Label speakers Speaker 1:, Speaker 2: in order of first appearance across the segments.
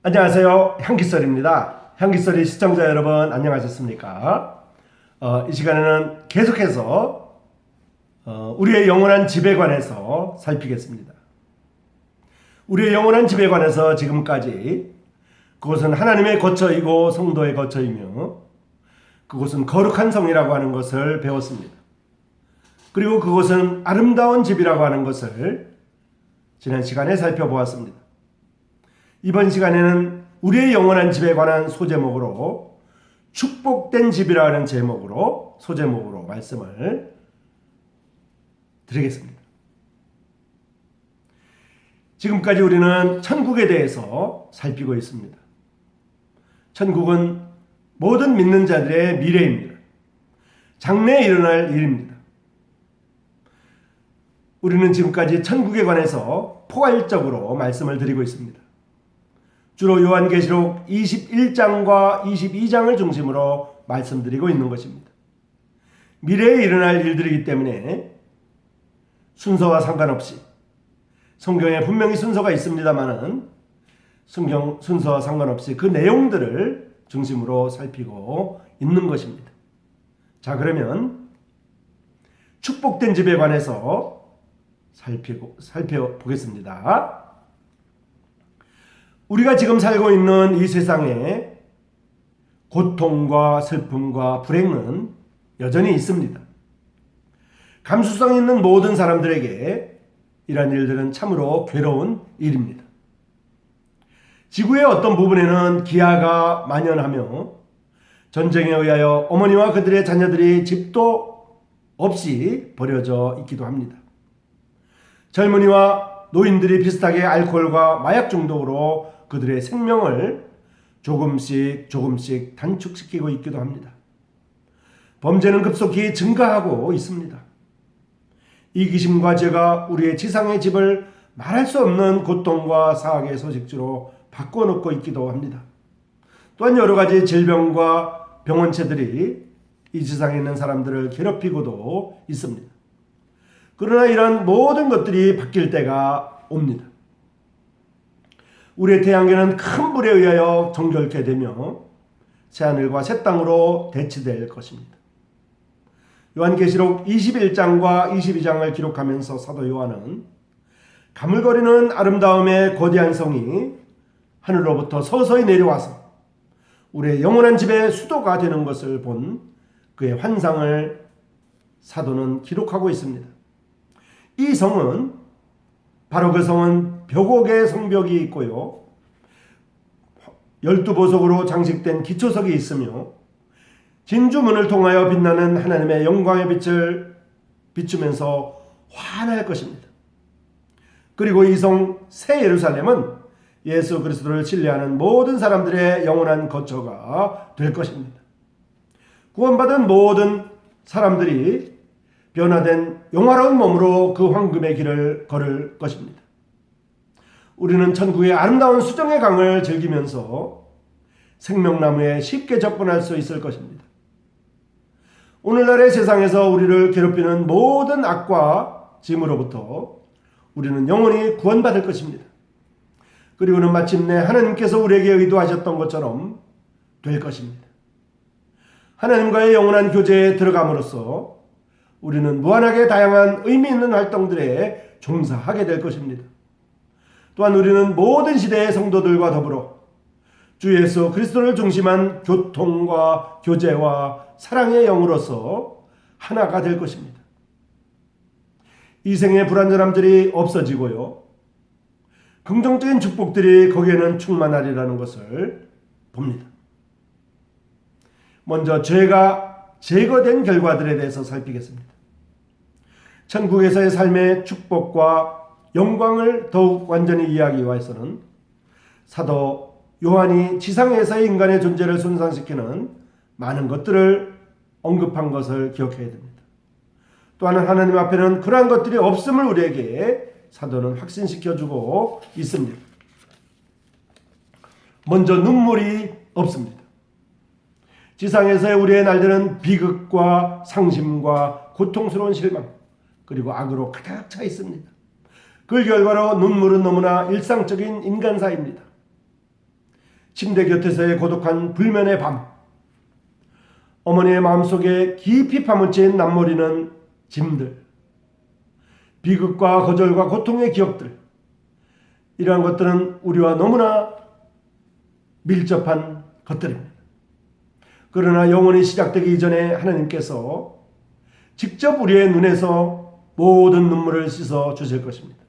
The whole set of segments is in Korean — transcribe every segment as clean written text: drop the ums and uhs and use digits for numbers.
Speaker 1: 안녕하세요. 향기설입니다. 향기설의 시청자 여러분 안녕하셨습니까? 이 시간에는 계속해서 우리의 영원한 집에 관해서 살피겠습니다. 우리의 영원한 집에 관해서 지금까지 그곳은 하나님의 거처이고 성도의 거처이며 그곳은 거룩한 성이라고 하는 것을 배웠습니다. 그리고 그곳은 아름다운 집이라고 하는 것을 지난 시간에 살펴보았습니다. 이번 시간에는 우리의 영원한 집에 관한 소제목으로 축복된 집이라는 제목으로 소제목으로 말씀을 드리겠습니다. 지금까지 우리는 천국에 대해서 살피고 있습니다. 천국은 모든 믿는 자들의 미래입니다. 장래에 일어날 일입니다. 우리는 지금까지 천국에 관해서 포괄적으로 말씀을 드리고 있습니다. 주로 요한계시록 21장과 22장을 중심으로 말씀드리고 있는 것입니다. 미래에 일어날 일들이기 때문에 순서와 상관없이 성경에 분명히 순서가 있습니다만은 성경 순서와 상관없이 그 내용들을 중심으로 살피고 있는 것입니다. 자, 그러면 축복된 집에 관해서 살펴보겠습니다. 우리가 지금 살고 있는 이 세상에 고통과 슬픔과 불행은 여전히 있습니다. 감수성 있는 모든 사람들에게 이러한 일들은 참으로 괴로운 일입니다. 지구의 어떤 부분에는 기아가 만연하며 전쟁에 의하여 어머니와 그들의 자녀들이 집도 없이 버려져 있기도 합니다. 젊은이와 노인들이 비슷하게 알코올과 마약 중독으로 그들의 생명을 조금씩 단축시키고 있기도 합니다. 범죄는 급속히 증가하고 있습니다. 이기심과 죄가 우리의 지상의 집을 말할 수 없는 고통과 사악의 소식지로 바꿔놓고 있기도 합니다. 또한 여러 가지 질병과 병원체들이 이 지상에 있는 사람들을 괴롭히고도 있습니다. 그러나 이런 모든 것들이 바뀔 때가 옵니다. 우리의 태양계는 큰 불에 의하여 정결케 되며 새하늘과 새 땅으로 대치될 것입니다. 요한계시록 21장과 22장을 기록하면서 사도 요한은 가물거리는 아름다움의 거대한 성이 하늘로부터 서서히 내려와서 우리의 영원한 집의 수도가 되는 것을 본 그의 환상을 사도는 기록하고 있습니다. 이 성은 바로 그 성은 벽옥의 성벽이 있고요. 12보석으로 장식된 기초석이 있으며 진주문을 통하여 빛나는 하나님의 영광의 빛을 비추면서 환할 것입니다. 그리고 이 성 새 예루살렘은 예수 그리스도를 신뢰하는 모든 사람들의 영원한 거처가 될 것입니다. 구원받은 모든 사람들이 변화된 영화로운 몸으로 그 황금의 길을 걸을 것입니다. 우리는 천국의 아름다운 수정의 강을 즐기면서 생명나무에 쉽게 접근할 수 있을 것입니다. 오늘날의 세상에서 우리를 괴롭히는 모든 악과 짐으로부터 우리는 영원히 구원받을 것입니다. 그리고는 마침내 하나님께서 우리에게 의도하셨던 것처럼 될 것입니다. 하나님과의 영원한 교제에 들어감으로써 우리는 무한하게 다양한 의미 있는 활동들에 종사하게 될 것입니다. 또한 우리는 모든 시대의 성도들과 더불어 주 예수 그리스도를 중심한 교통과 교제와 사랑의 영으로서 하나가 될 것입니다. 이 생의 불완전함들이 없어지고요. 긍정적인 축복들이 거기에는 충만하리라는 것을 봅니다. 먼저 죄가 제거된 결과들에 대해서 살피겠습니다. 천국에서의 삶의 축복과 영광을 더욱 완전히 이해하기 위해서는 사도 요한이 지상에서의 인간의 존재를 손상시키는 많은 것들을 언급한 것을 기억해야 됩니다. 또한 하나님 앞에는 그러한 것들이 없음을 우리에게 사도는 확신시켜주고 있습니다. 먼저 눈물이 없습니다. 지상에서의 우리의 날들은 비극과 상심과 고통스러운 실망 그리고 악으로 가득 차 있습니다. 그 결과로 눈물은 너무나 일상적인 인간사입니다. 침대 곁에서의 고독한 불면의 밤, 어머니의 마음속에 깊이 파묻힌 남모리는 짐들, 비극과 거절과 고통의 기억들, 이러한 것들은 우리와 너무나 밀접한 것들입니다. 그러나 영원히 시작되기 이전에 하나님께서 직접 우리의 눈에서 모든 눈물을 씻어 주실 것입니다.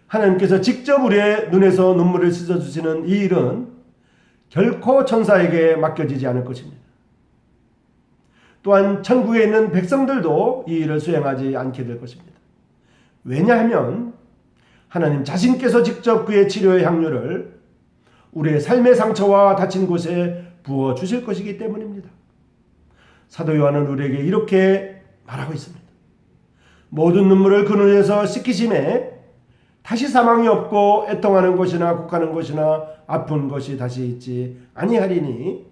Speaker 1: 하나님께서 직접 우리의 눈에서 눈물을 씻어 주시는 이 일은 결코 천사에게 맡겨지지 않을 것입니다. 또한 천국에 있는 백성들도 이 일을 수행하지 않게 될 것입니다. 왜냐하면 하나님 자신께서 직접 그의 치료의 향유를 우리의 삶의 상처와 다친 곳에 부어 주실 것이기 때문입니다. 사도 요한은 우리에게 이렇게 말하고 있습니다. 모든 눈물을 그 눈에서 씻기심에 다시 사망이 없고 애통하는 것이나 곡하는 것이나 아픈 것이 다시 있지 아니하리니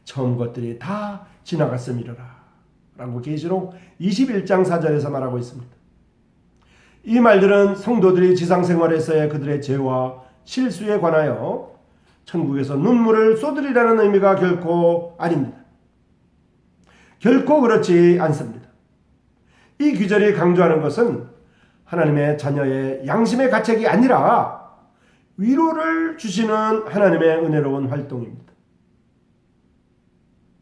Speaker 1: 처음 것들이 다 지나갔음이로라 라고 계시록 21장 4절에서 말하고 있습니다. 이 말들은 성도들이 지상생활에서의 그들의 죄와 실수에 관하여 천국에서 눈물을 쏟으리라는 의미가 결코 아닙니다. 결코 그렇지 않습니다. 이 귀절이 강조하는 것은 하나님의 자녀의 양심의 가책이 아니라 위로를 주시는 하나님의 은혜로운 활동입니다.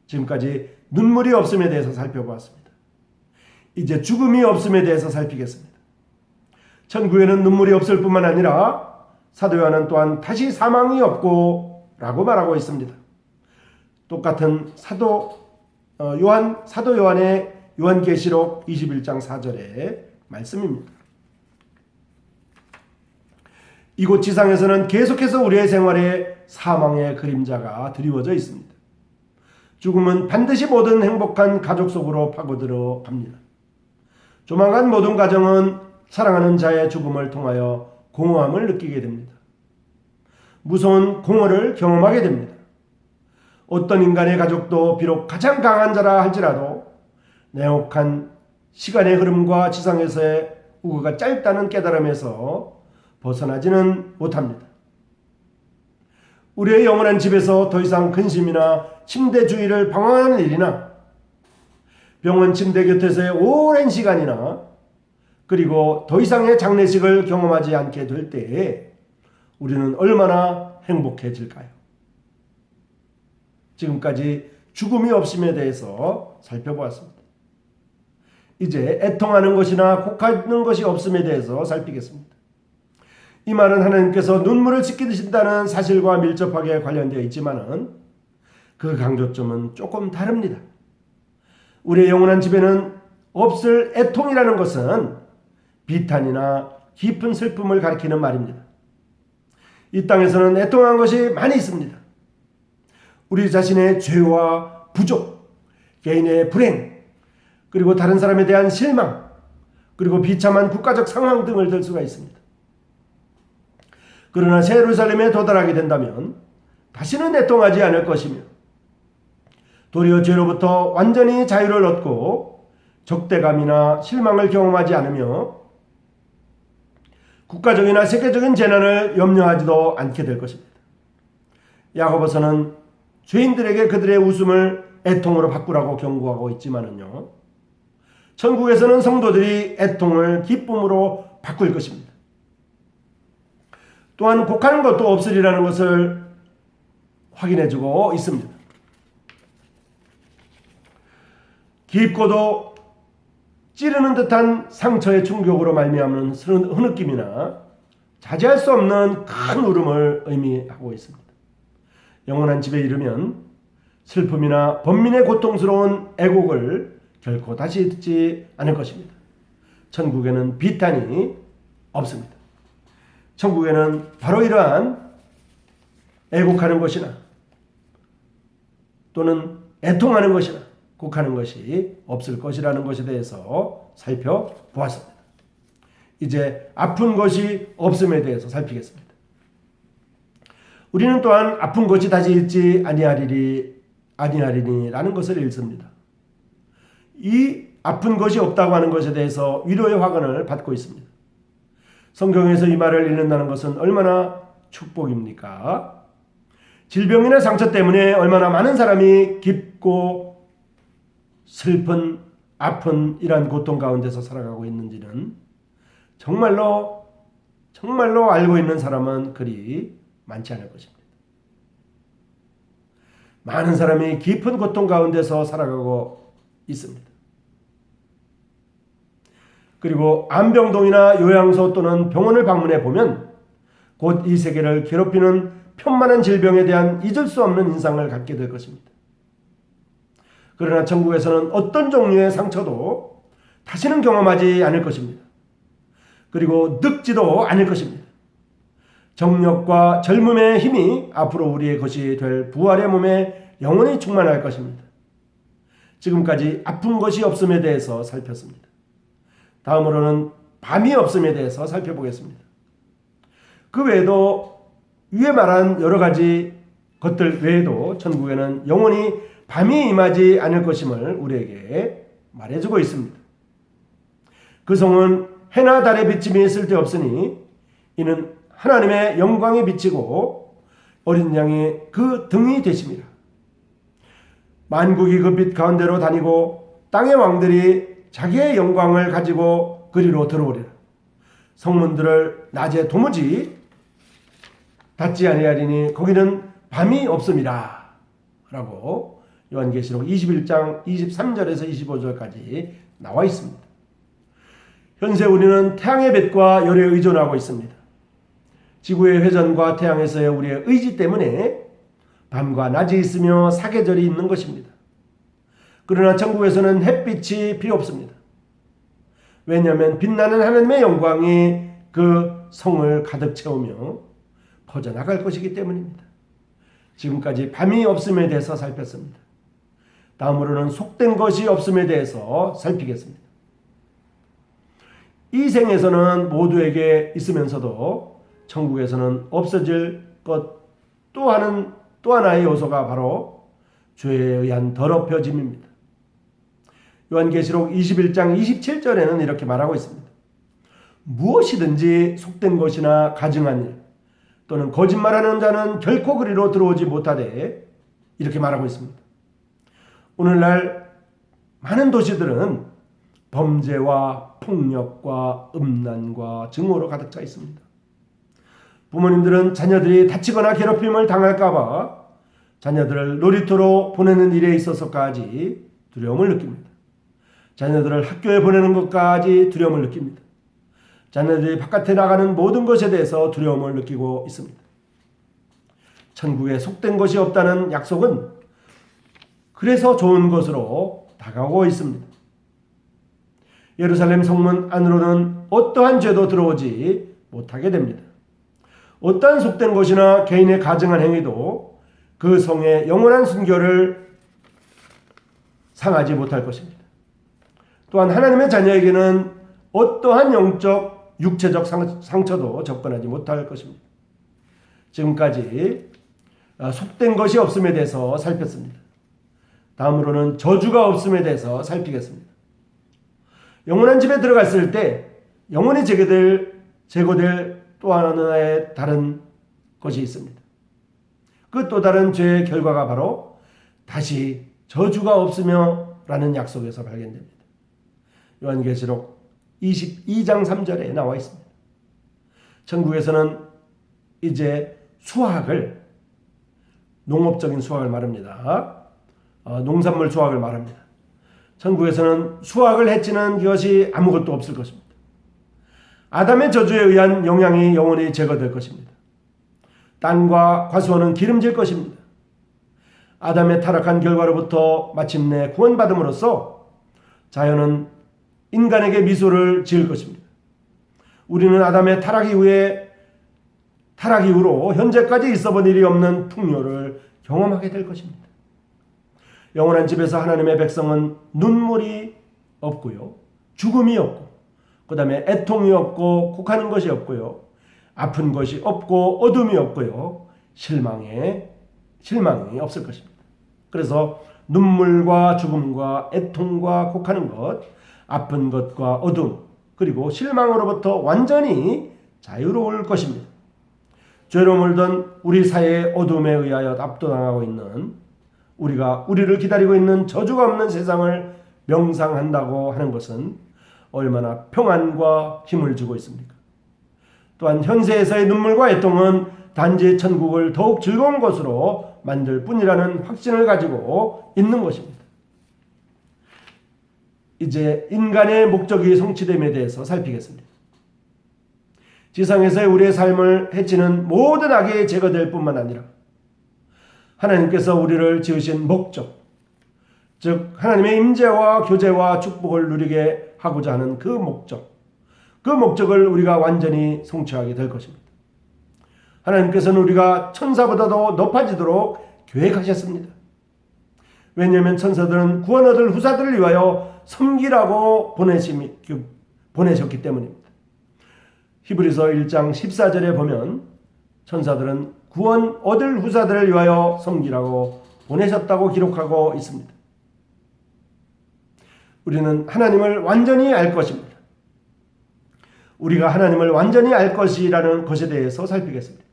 Speaker 1: 지금까지 눈물이 없음에 대해서 살펴보았습니다. 이제 죽음이 없음에 대해서 살피겠습니다. 천국에는 눈물이 없을 뿐만 아니라 사도 요한은 또한 다시 사망이 없고 라고 말하고 있습니다. 똑같은 사도 요한의 요한계시록 21장 4절의 말씀입니다. 이곳 지상에서는 계속해서 우리의 생활에 사망의 그림자가 드리워져 있습니다. 죽음은 반드시 모든 행복한 가족 속으로 파고들어 갑니다. 조만간 모든 가정은 사랑하는 자의 죽음을 통하여 공허함을 느끼게 됩니다. 무서운 공허를 경험하게 됩니다. 어떤 인간의 가족도 비록 가장 강한 자라 할지라도 냉혹한 시간의 흐름과 지상에서의 우고가 짧다는 깨달음에서 벗어나지는 못합니다. 우리의 영원한 집에서 더 이상 근심이나 침대 주위를 방황하는 일이나 병원 침대 곁에서의 오랜 시간이나 그리고 더 이상의 장례식을 경험하지 않게 될 때에 우리는 얼마나 행복해질까요? 지금까지 죽음이 없음에 대해서 살펴보았습니다. 이제 애통하는 것이나 곡하는 것이 없음에 대해서 살피겠습니다. 이 말은 하나님께서 눈물을 씻기신다는 사실과 밀접하게 관련되어 있지만은 그 강조점은 조금 다릅니다. 우리의 영원한 집에는 없을 애통이라는 것은 비탄이나 깊은 슬픔을 가리키는 말입니다. 이 땅에서는 애통한 것이 많이 있습니다. 우리 자신의 죄와 부족, 개인의 불행, 그리고 다른 사람에 대한 실망, 그리고 비참한 국가적 상황 등을 들 수가 있습니다. 그러나 새 예루살렘에 도달하게 된다면 다시는 애통하지 않을 것이며 도리어 죄로부터 완전히 자유를 얻고 적대감이나 실망을 경험하지 않으며 국가적이나 세계적인 재난을 염려하지도 않게 될 것입니다. 야고보서는 죄인들에게 그들의 웃음을 애통으로 바꾸라고 경고하고 있지만은요, 천국에서는 성도들이 애통을 기쁨으로 바꿀 것입니다. 또한 곡하는 것도 없으리라는 것을 확인해주고 있습니다. 깊고도 찌르는 듯한 상처의 충격으로 말미암는 흐느낌이나 자제할 수 없는 큰 울음을 의미하고 있습니다. 영원한 집에 이르면 슬픔이나 번민의 고통스러운 애곡을 결코 다시 듣지 않을 것입니다. 천국에는 비탄이 없습니다. 천국에는 바로 이러한 애곡하는 것이나 또는 애통하는 것이나 곡하는 것이 없을 것이라는 것에 대해서 살펴보았습니다. 이제 아픈 것이 없음에 대해서 살피겠습니다. 우리는 또한 아픈 것이 다시 있지 아니하리니라는 것을 읽습니다. 이 아픈 것이 없다고 하는 것에 대해서 위로의 확언을 받고 있습니다. 성경에서 이 말을 읽는다는 것은 얼마나 축복입니까? 질병이나 상처 때문에 얼마나 많은 사람이 깊고 슬픈 아픈 이러한 고통 가운데서 살아가고 있는지는 정말로 알고 있는 사람은 그리 많지 않을 것입니다. 많은 사람이 깊은 고통 가운데서 살아가고 있습니다. 그리고 안병동이나 요양소 또는 병원을 방문해 보면 곧 이 세계를 괴롭히는 편만한 질병에 대한 잊을 수 없는 인상을 갖게 될 것입니다. 그러나 천국에서는 어떤 종류의 상처도 다시는 경험하지 않을 것입니다. 그리고 늙지도 않을 것입니다. 정력과 젊음의 힘이 앞으로 우리의 것이 될 부활의 몸에 영원히 충만할 것입니다. 지금까지 아픈 것이 없음에 대해서 살폈습니다. 다음으로는 밤이 없음에 대해서 살펴보겠습니다. 그 외에도 위에 말한 여러 가지 것들 외에도 천국에는 영원히 밤이 임하지 않을 것임을 우리에게 말해주고 있습니다. 그 성은 해나 달의 비침이 쓸데없으니 이는 하나님의 영광이 비치고 어린 양이 그 등이 되심이라. 만국이 그 빛 가운데로 다니고 땅의 왕들이 자기의 영광을 가지고 그리로 들어오리라. 성문들을 낮에 도무지 닫지 아니하리니 거기는 밤이 없음이라. 라고 요한계시록 21장 23절에서 25절까지 나와 있습니다. 현재 우리는 태양의 빛과 열에 의존하고 있습니다. 지구의 회전과 태양에서의 우리의 의지 때문에 밤과 낮이 있으며 사계절이 있는 것입니다. 그러나 천국에서는 햇빛이 필요 없습니다. 왜냐하면 빛나는 하나님의 영광이 그 성을 가득 채우며 퍼져나갈 것이기 때문입니다. 지금까지 밤이 없음에 대해서 살폈습니다. 다음으로는 속된 것이 없음에 대해서 살피겠습니다. 이 생에서는 모두에게 있으면서도 천국에서는 없어질 것 또 하나의 요소가 바로 죄에 의한 더럽혀짐입니다. 요한계시록 21장 27절에는 이렇게 말하고 있습니다. 무엇이든지 속된 것이나 가증한 일 또는 거짓말하는 자는 결코 그리로 들어오지 못하되 이렇게 말하고 있습니다. 오늘날 많은 도시들은 범죄와 폭력과 음란과 증오로 가득 차 있습니다. 부모님들은 자녀들이 다치거나 괴롭힘을 당할까봐 자녀들을 놀이터로 보내는 일에 있어서까지 두려움을 느낍니다. 자녀들을 학교에 보내는 것까지 두려움을 느낍니다. 자녀들이 바깥에 나가는 모든 것에 대해서 두려움을 느끼고 있습니다. 천국에 속된 것이 없다는 약속은 그래서 좋은 것으로 다가오고 있습니다. 예루살렘 성문 안으로는 어떠한 죄도 들어오지 못하게 됩니다. 어떠한 속된 것이나 개인의 가증한 행위도 그 성의 영원한 순결을 상하지 못할 것입니다. 또한 하나님의 자녀에게는 어떠한 영적, 육체적 상처도 접근하지 못할 것입니다. 지금까지 속된 것이 없음에 대해서 살폈습니다. 다음으로는 저주가 없음에 대해서 살피겠습니다. 영원한 집에 들어갔을 때 영원히 제거될 또 하나의 다른 것이 있습니다. 그 또 다른 죄의 결과가 바로 다시 저주가 없으며 라는 약속에서 발견됩니다. 요한계시록 22장 3절에 나와 있습니다. 천국에서는 이제 농업적인 수확을 말합니다. 농산물 수확을 말합니다. 천국에서는 수확을 해치는 것이 아무것도 없을 것입니다. 아담의 저주에 의한 영향이 영원히 제거될 것입니다. 땅과 과수원은 기름질 것입니다. 아담의 타락한 결과로부터 마침내 구원받음으로써 자연은 인간에게 미소를 지을 것입니다. 우리는 아담의 타락 이후로 현재까지 있어본 일이 없는 풍요를 경험하게 될 것입니다. 영원한 집에서 하나님의 백성은 눈물이 없고요. 죽음이 없고 그 다음에 애통이 없고 곡하는 것이 없고요. 아픈 것이 없고 어둠이 없고요. 실망이 없을 것입니다. 그래서 눈물과 죽음과 애통과 곡하는 것, 아픈 것과 어둠, 그리고 실망으로부터 완전히 자유로울 것입니다. 죄로 물든 우리 사회의 어둠에 의하여 압도당하고 있는 우리가 우리를 기다리고 있는 저주가 없는 세상을 명상한다고 하는 것은 얼마나 평안과 힘을 주고 있습니까? 또한 현세에서의 눈물과 애통은 단지 천국을 더욱 즐거운 것으로 만들 뿐이라는 확신을 가지고 있는 것입니다. 이제 인간의 목적이 성취됨에 대해서 살피겠습니다. 지상에서의 우리의 삶을 해치는 모든 악이 제거될 뿐만 아니라 하나님께서 우리를 지으신 목적, 즉 하나님의 임재와 교제와 축복을 누리게 하고자 하는 그 목적을 우리가 완전히 성취하게 될 것입니다. 하나님께서는 우리가 천사보다도 높아지도록 계획하셨습니다. 왜냐하면 천사들은 구원 얻을 후사들을 위하여 섬기라고 보내셨기 때문입니다. 히브리서 1장 14절에 보면 천사들은 구원 얻을 후사들을 위하여 섬기라고 보내셨다고 기록하고 있습니다. 우리는 하나님을 완전히 알 것입니다. 우리가 하나님을 완전히 알 것이라는 것에 대해서 살피겠습니다.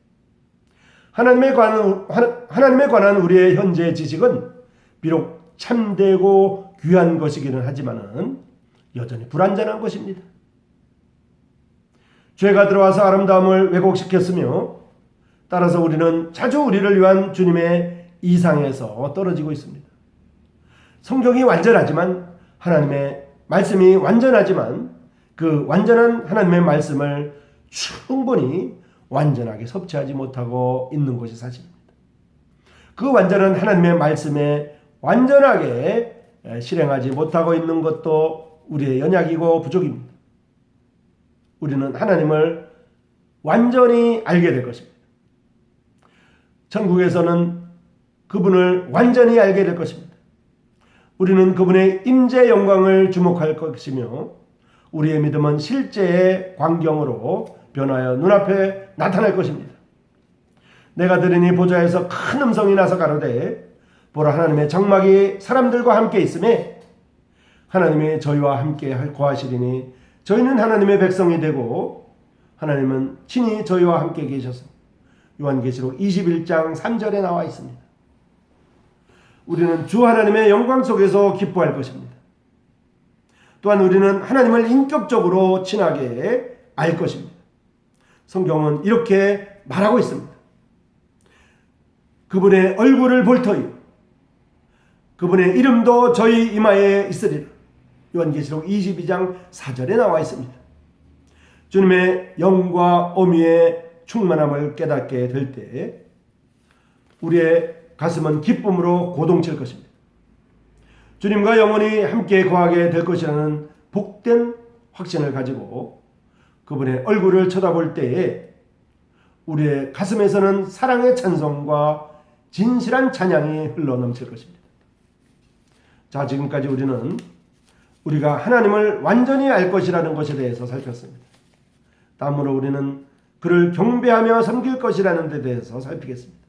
Speaker 1: 하나님에 관한 우리의 현재 지식은 비록 참되고 귀한 것이기는 하지만은 여전히 불완전한 것입니다. 죄가 들어와서 아름다움을 왜곡시켰으며 따라서 우리는 자주 우리를 위한 주님의 이상에서 떨어지고 있습니다. 성경이 완전하지만 하나님의 말씀이 완전하지만 그 완전한 하나님의 말씀을 충분히 완전하게 섭취하지 못하고 있는 것이 사실입니다. 그 완전한 하나님의 말씀에 완전하게 실행하지 못하고 있는 것도 우리의 연약이고 부족입니다. 우리는 하나님을 완전히 알게 될 것입니다. 천국에서는 그분을 완전히 알게 될 것입니다. 우리는 그분의 임재 영광을 주목할 것이며 우리의 믿음은 실제의 광경으로 변하여 눈앞에 나타날 것입니다. 내가 들으니 보좌에서 큰 음성이 나서 가로되 보라 하나님의 장막이 사람들과 함께 있음에 하나님이 저희와 함께 거하시리니 저희는 하나님의 백성이 되고 하나님은 친히 저희와 함께 계셔서 요한계시록 21장 3절에 나와 있습니다. 우리는 주 하나님의 영광 속에서 기뻐할 것입니다. 또한 우리는 하나님을 인격적으로 친하게 알 것입니다. 성경은 이렇게 말하고 있습니다. 그분의 얼굴을 볼 터이요 그분의 이름도 저희 이마에 있으리라. 요한계시록 22장 4절에 나와 있습니다. 주님의 영과 어미의 충만함을 깨닫게 될 때 우리의 가슴은 기쁨으로 고동칠 것입니다. 주님과 영원히 함께 거하게 될 것이라는 복된 확신을 가지고 그분의 얼굴을 쳐다볼 때에 우리의 가슴에서는 사랑의 찬송과 진실한 찬양이 흘러넘칠 것입니다. 자, 지금까지 우리는 우리가 하나님을 완전히 알 것이라는 것에 대해서 살폈습니다. 다음으로 우리는 그를 경배하며 섬길 것이라는 데 대해서 살피겠습니다.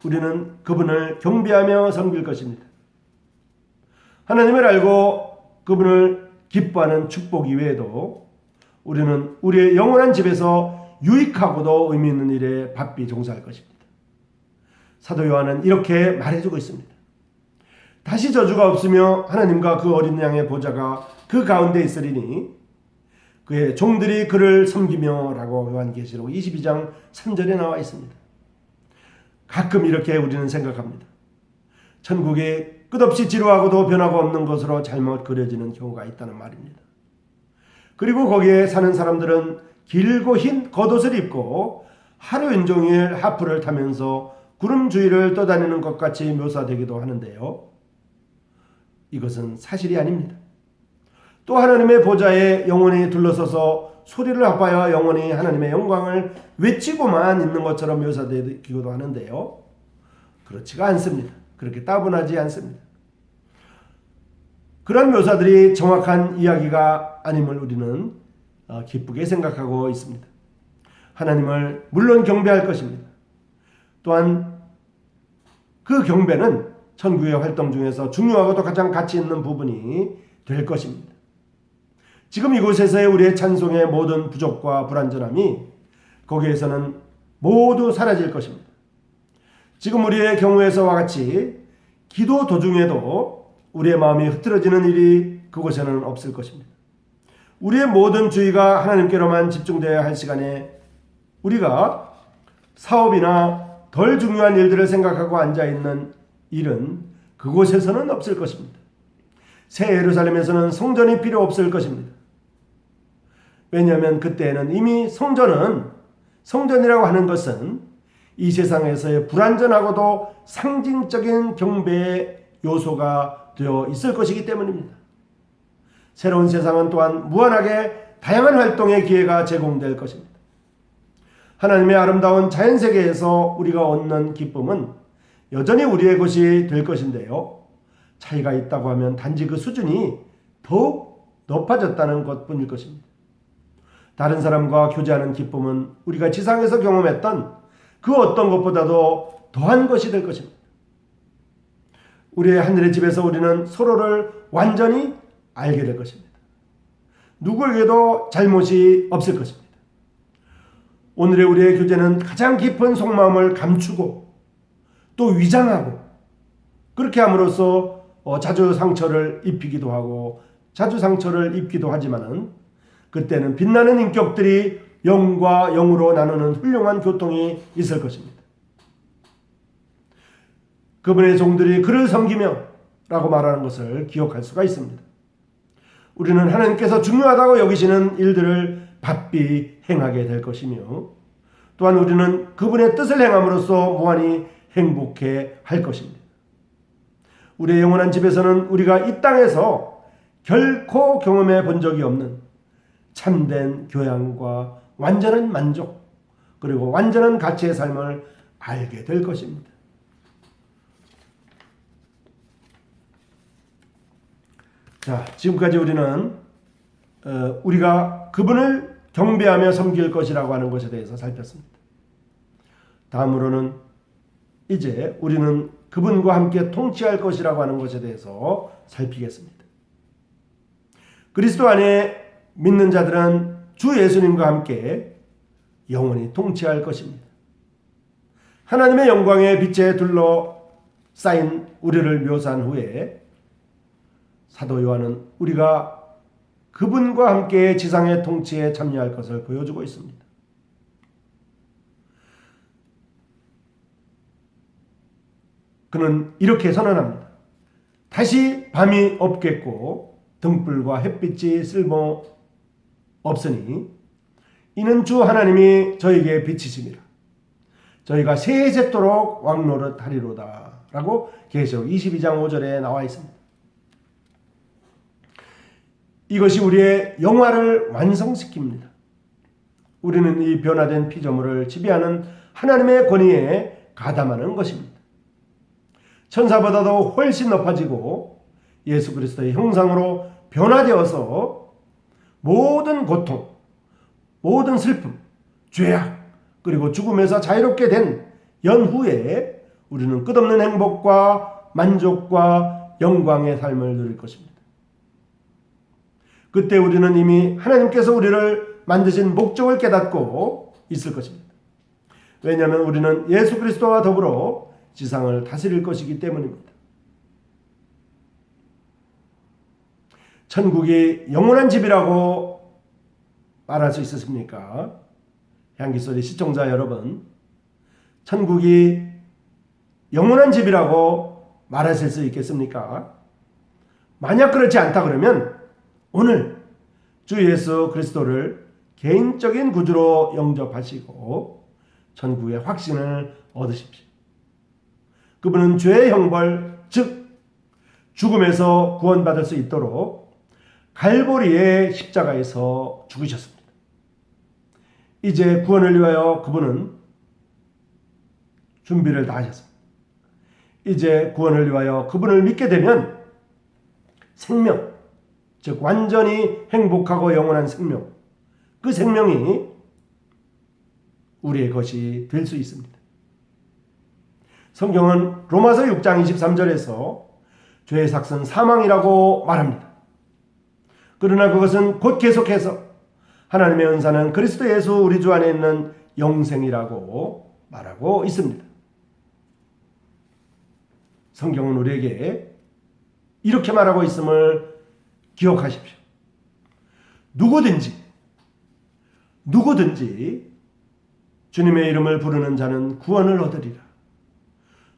Speaker 1: 우리는 그분을 경배하며 섬길 것입니다. 하나님을 알고 그분을 기뻐하는 축복 이외에도 우리는 우리의 영원한 집에서 유익하고도 의미 있는 일에 바삐 종사할 것입니다. 사도 요한은 이렇게 말해주고 있습니다. 다시 저주가 없으며 하나님과 그 어린 양의 보좌가 그 가운데 있으리니 그의 종들이 그를 섬기며 라고 요한계시록 22장 3절에 나와 있습니다. 가끔 이렇게 우리는 생각합니다. 천국이 끝없이 지루하고도 변화가 없는 것으로 잘못 그려지는 경우가 있다는 말입니다. 그리고 거기에 사는 사람들은 길고 흰 겉옷을 입고 하루 온종일 하프를 타면서 구름 주위를 떠다니는 것 같이 묘사되기도 하는데요. 이것은 사실이 아닙니다. 또 하나님의 보좌에 영원히 둘러서서 소리를 합하여 영원히 하나님의 영광을 외치고만 있는 것처럼 묘사되기도 하는데요. 그렇지가 않습니다. 그렇게 따분하지 않습니다. 그런 묘사들이 정확한 이야기가 아님을 우리는 기쁘게 생각하고 있습니다. 하나님을 물론 경배할 것입니다. 또한 그 경배는 천국의 활동 중에서 중요하고도 가장 가치 있는 부분이 될 것입니다. 지금 이곳에서의 우리의 찬송의 모든 부족과 불완전함이 거기에서는 모두 사라질 것입니다. 지금 우리의 경우에서와 같이 기도 도중에도 우리의 마음이 흐트러지는 일이 그곳에는 없을 것입니다. 우리의 모든 주의가 하나님께로만 집중되어야 할 시간에 우리가 사업이나 덜 중요한 일들을 생각하고 앉아있는 일은 그곳에서는 없을 것입니다. 새 예루살렘에서는 성전이 필요 없을 것입니다. 왜냐하면 그때에는 이미 성전이라고 하는 것은 이 세상에서의 불완전하고도 상징적인 경배의 요소가 되어 있을 것이기 때문입니다. 새로운 세상은 또한 무한하게 다양한 활동의 기회가 제공될 것입니다. 하나님의 아름다운 자연세계에서 우리가 얻는 기쁨은 여전히 우리의 것이 될 것인데요. 차이가 있다고 하면 단지 그 수준이 더욱 높아졌다는 것뿐일 것입니다. 다른 사람과 교제하는 기쁨은 우리가 지상에서 경험했던 그 어떤 것보다도 더한 것이 될 것입니다. 우리의 하늘의 집에서 우리는 서로를 완전히 알게 될 것입니다. 누구에게도 잘못이 없을 것입니다. 오늘의 우리의 교제는 가장 깊은 속마음을 감추고 또 위장하고 그렇게 함으로써 자주 상처를 입히기도 하고 자주 상처를 입기도 하지만은 그때는 빛나는 인격들이 영과 영으로 나누는 훌륭한 교통이 있을 것입니다. 그분의 종들이 그를 섬기며 라고 말하는 것을 기억할 수가 있습니다. 우리는 하나님께서 중요하다고 여기시는 일들을 바삐 행하게 될 것이며 또한 우리는 그분의 뜻을 행함으로써 무한히 행복해 할 것입니다. 우리의 영원한 집에서는 우리가 이 땅에서 결코 경험해 본 적이 없는 참된 교양과 완전한 만족 그리고 완전한 가치의 삶을 알게 될 것입니다. 자, 지금까지 우리는 우리가 그분을 경배하며 섬길 것이라고 하는 것에 대해서 살폈습니다. 다음으로는 이제 우리는 그분과 함께 통치할 것이라고 하는 것에 대해서 살피겠습니다. 그리스도 안에 믿는 자들은 주 예수님과 함께 영원히 통치할 것입니다. 하나님의 영광의 빛에 둘러싸인 우리를 묘사한 후에 사도 요한은 우리가 그분과 함께 지상의 통치에 참여할 것을 보여주고 있습니다. 그는 이렇게 선언합니다. 다시 밤이 없겠고 등불과 햇빛이 쓸모 없으니 이는 주 하나님이 저에게 비치심이라. 저희가 세세토록 왕노릇하리로다 라고 계시록 22장 5절에 나와 있습니다. 이것이 우리의 영화를 완성시킵니다. 우리는 이 변화된 피조물을 지배하는 하나님의 권위에 가담하는 것입니다. 천사보다도 훨씬 높아지고 예수 그리스도의 형상으로 변화되어서 모든 고통, 모든 슬픔, 죄악, 그리고 죽음에서 자유롭게 된 연후에 우리는 끝없는 행복과 만족과 영광의 삶을 누릴 것입니다. 그때 우리는 이미 하나님께서 우리를 만드신 목적을 깨닫고 있을 것입니다. 왜냐하면 우리는 예수 그리스도와 더불어 지상을 다스릴 것이기 때문입니다. 천국이 영원한 집이라고 말할 수 있으십니까? 향기소리 시청자 여러분, 천국이 영원한 집이라고 말하실 수 있겠습니까? 만약 그렇지 않다 그러면 오늘 주 예수 그리스도를 개인적인 구주로 영접하시고 천국의 확신을 얻으십시오. 그분은 죄의 형벌, 즉 죽음에서 구원받을 수 있도록 갈보리의 십자가에서 죽으셨습니다. 이제 구원을 위하여 그분은 준비를 다 하셨습니다. 이제 구원을 위하여 그분을 믿게 되면 생명, 즉 완전히 행복하고 영원한 생명, 그 생명이 우리의 것이 될 수 있습니다. 성경은 로마서 6장 23절에서 죄의 삭은 사망이라고 말합니다. 그러나 그것은 곧 계속해서 하나님의 은사는 그리스도 예수 우리 주 안에 있는 영생이라고 말하고 있습니다. 성경은 우리에게 이렇게 말하고 있음을 기억하십시오. 누구든지 주님의 이름을 부르는 자는 구원을 얻으리라.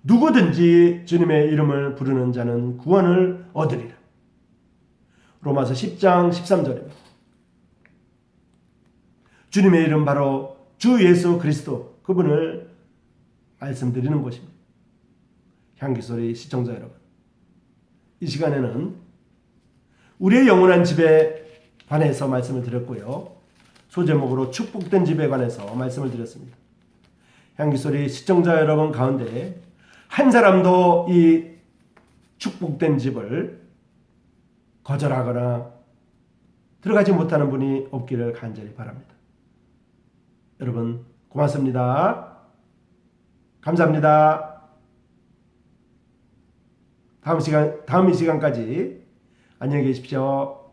Speaker 1: 누구든지 주님의 이름을 부르는 자는 구원을 얻으리라. 로마서 10장 13절입니다. 주님의 이름 바로 주 예수 그리스도, 그분을 말씀드리는 것입니다. 향기소리 시청자 여러분, 이 시간에는 우리의 영원한 집에 관해서 말씀을 드렸고요, 소제목으로 축복된 집에 관해서 말씀을 드렸습니다. 향기소리 시청자 여러분 가운데 한 사람도 이 축복된 집을 거절하거나 들어가지 못하는 분이 없기를 간절히 바랍니다. 여러분 고맙습니다. 감사합니다. 다음 이 시간까지 안녕히 계십시오.